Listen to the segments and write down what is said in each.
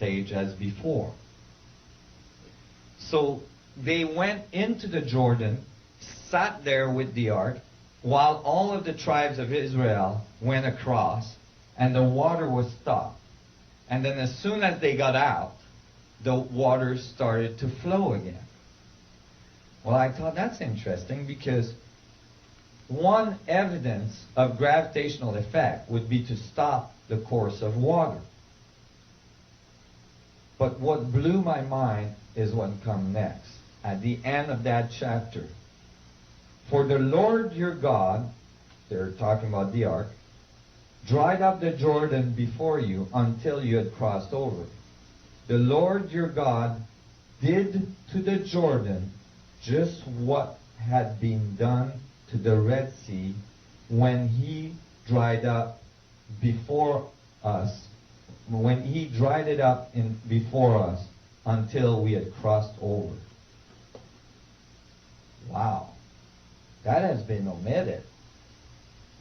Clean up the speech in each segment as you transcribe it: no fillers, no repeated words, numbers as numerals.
stage as before. So they went into the Jordan, sat there with the ark, while all of the tribes of Israel went across, and the water was stopped. And then as soon as they got out, the water started to flow again. Well, I thought that's interesting, because one evidence of gravitational effect would be to stop the course of water. But what blew my mind is what comes next, at the end of that chapter. For the Lord your God, they're talking about the ark, dried up the Jordan before you until you had crossed over. The Lord your God did to the Jordan just what had been done to the Red Sea when he dried up before us, when he dried it up before us until we had crossed over. Wow. That has been omitted.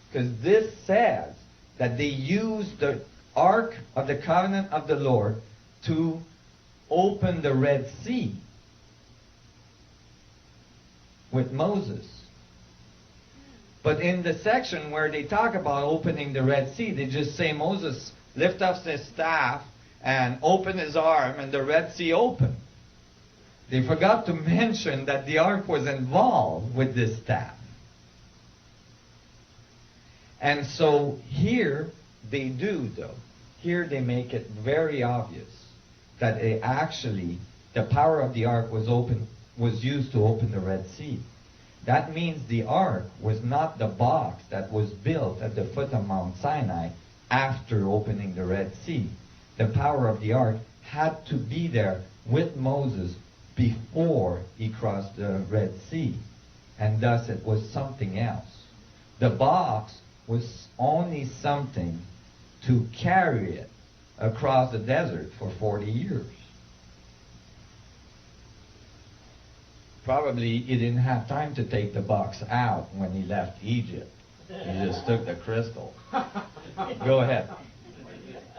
Because this says that they used the Ark of the Covenant of the Lord to open the Red Sea with Moses. But in the section where they talk about opening the Red Sea, they just say Moses lift up his staff and open his arm, and the Red Sea opened. They forgot to mention that the ark was involved with this staff. And so here they do, though. Here they make it very obvious that the power of the ark was used to open the Red Sea. That means the ark was not the box that was built at the foot of Mount Sinai after opening the Red Sea. The power of the ark had to be there with Moses before he crossed the Red Sea. And thus it was something else. The box was only something to carry it across the desert for 40 years. Probably he didn't have time to take the box out when he left Egypt. He just took the crystal. Go ahead.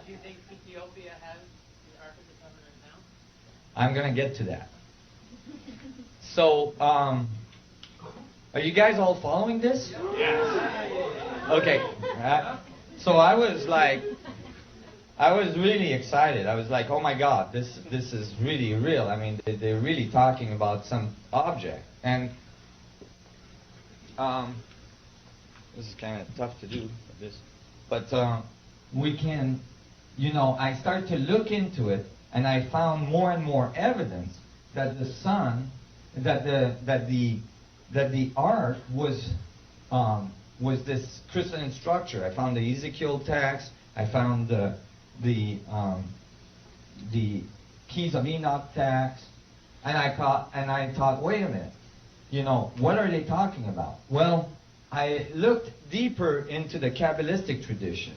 Do you think Ethiopia has the Ark of the Covenant now? I'm going to get to that. So, are you guys all following this? Yes. Okay. So I was really excited. I was like, oh my God, this is really real. I mean, they're really talking about some object. And this is kind of tough to do, but we can, I started to look into it, and I found more and more evidence that the ark was this crystalline structure. I found the Ezekiel text. I found the Keys of Enoch text, and I thought, wait a minute, what are they talking about? Well, I looked deeper into the Kabbalistic tradition,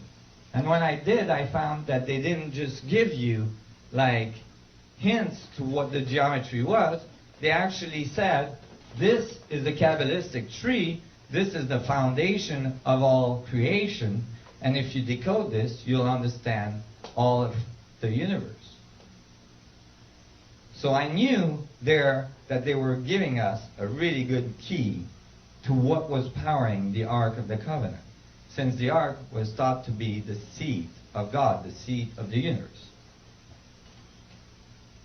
and when I did, I found that they didn't just give you like hints to what the geometry was. They actually said, this is the Kabbalistic tree. This is the foundation of all creation. And if you decode this, you'll understand all of the universe. So I knew that they were giving us a really good key to what was powering the Ark of the Covenant, since the Ark was thought to be the seat of God, the seat of the universe.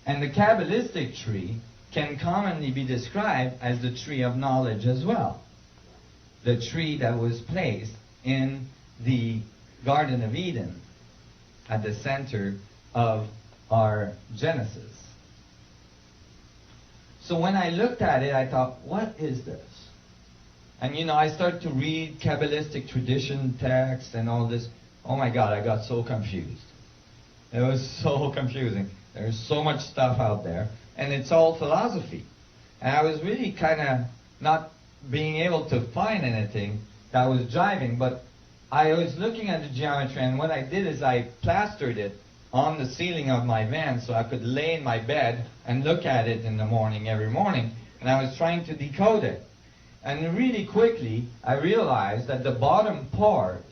And the Kabbalistic tree can commonly be described as the tree of knowledge as well. The tree that was placed in the Garden of Eden at the center of our Genesis. So when I looked at it, I thought, what is this? And I started to read Kabbalistic tradition texts and all this. Oh my God, I got so confused. It was so confusing. There's so much stuff out there, and it's all philosophy. And I was really kind of not being able to find anything that was jiving, but I was looking at the geometry, and what I did is I plastered it on the ceiling of my van so I could lay in my bed and look at it in the morning, every morning, and I was trying to decode it. And really quickly, I realized that the bottom part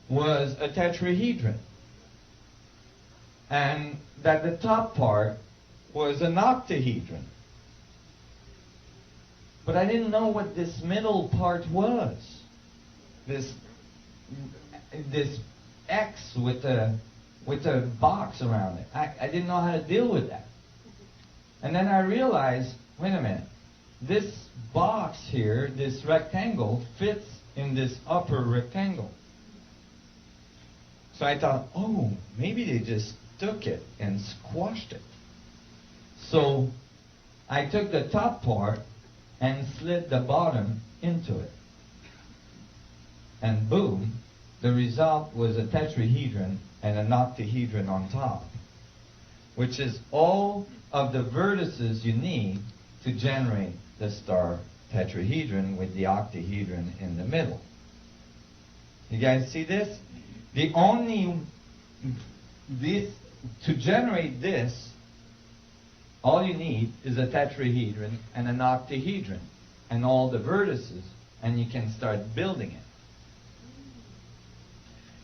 was a tetrahedron. and that the top part was an octahedron. But I didn't know what this middle part was. This X with a box around it. I didn't know how to deal with that. And then I realized, wait a minute, this box here, this rectangle, fits in this upper rectangle. So I thought, oh, maybe they just took it and squashed it. So I took the top part and slid the bottom into it. And boom, the result was a tetrahedron and an octahedron on top, which is all of the vertices you need to generate the star tetrahedron with the octahedron in the middle. You guys see this? To generate this, all you need is a tetrahedron and an octahedron and all the vertices, and you can start building it.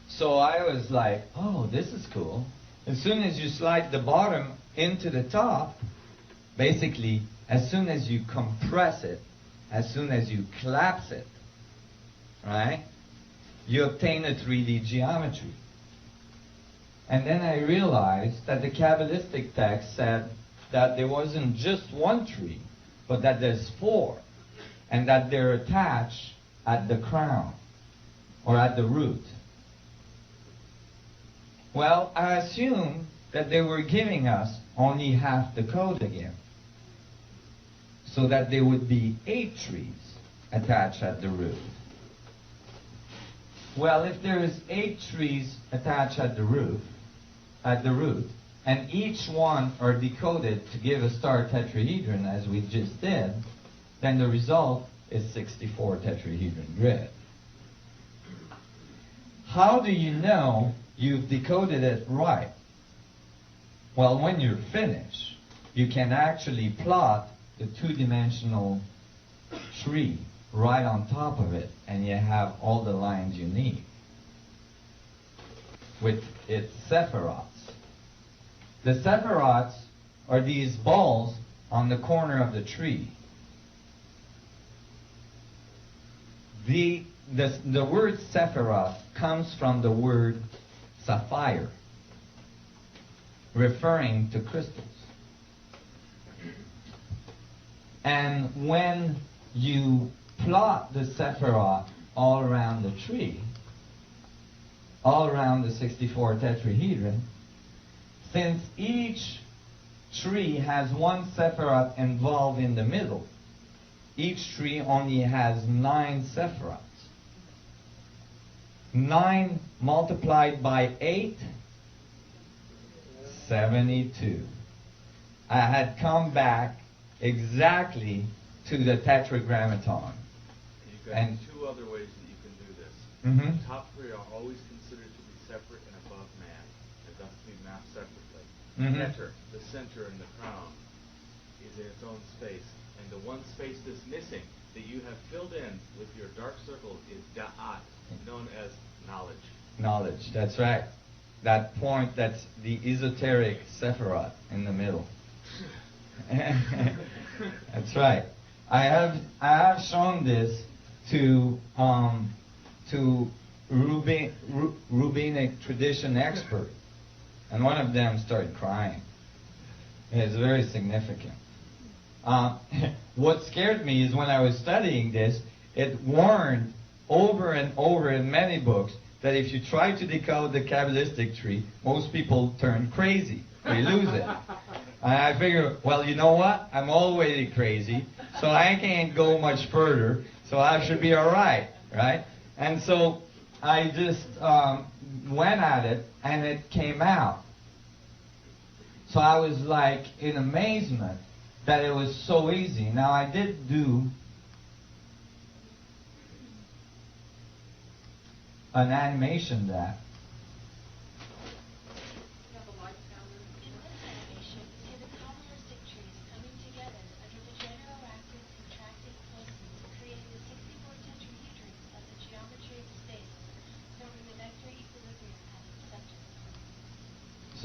So I was like, oh, this is cool. As soon as you slide the bottom into the top, basically, as soon as you compress it, as soon as you collapse it, right, you obtain a 3D geometry. And then I realized that the Kabbalistic text said that there wasn't just one tree, but that there's four, and that they're attached at the crown, or at the root. Well, I assumed that they were giving us only half the code again, so that there would be 8 trees attached at the root. Well, if there is 8 trees attached at the root, and each one are decoded to give a star tetrahedron, as we just did, then the result is 64 tetrahedron grid. How do you know you've decoded it right? Well, when you're finished, you can actually plot the 2-dimensional tree right on top of it, and you have all the lines you need with its sephiroths. The sephiroths are these balls on the corner of the tree. The word sephiroth comes from the word sapphire, referring to crystals. And when you plot the sephiroth all around the tree, all around the 64 tetrahedron, since each tree has one sephiroth involved in the middle, each tree only has 9 sephiroths. 9 multiplied by 8, 72. I had come back exactly to the tetragrammaton. You've got And 2 other ways that you can do this. Mhm. The top 3 are always considered to be separate and above man, and thus to be mapped separately. Mhm. Center, the center and the crown, is in its own space, and the one space that's missing that you have filled in with your dark circle is da'at, known as knowledge. Knowledge, that's right. That point, that's the esoteric sephiroth in the middle. That's right. I have shown this to rabbinic tradition experts, and one of them started crying. It's very significant. What scared me is when I was studying this, it warned over and over in many books that if you try to decode the Kabbalistic tree, most people turn crazy. They lose it. And I figure, well, you know what? I'm already crazy, so I can't go much further, so I should be all right, right? And so I just went at it, and it came out. So I was like in amazement that it was so easy. Now I did do an animation that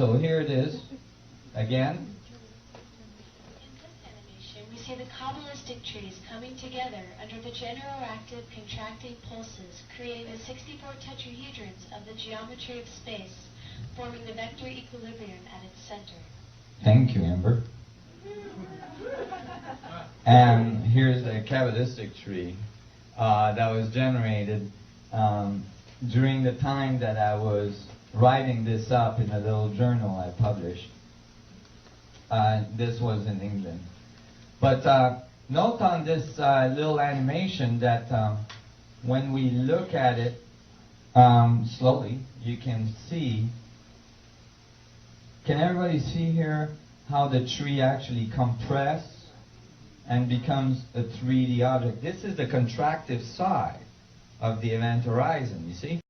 So here it is, again. In this animation, we see the Kabbalistic trees coming together under the genero-active contracting pulses, creating the 64 tetrahedrons of the geometry of space, forming the vector equilibrium at its center. Thank you, Amber. And here's a Kabbalistic tree that was generated during the time that I was writing this up in a little journal I published. This was in England. But note on this little animation that when we look at it slowly, you can see. Can everybody see here how the tree actually compresses and becomes a 3D object? This is the contractive side of the event horizon, you see?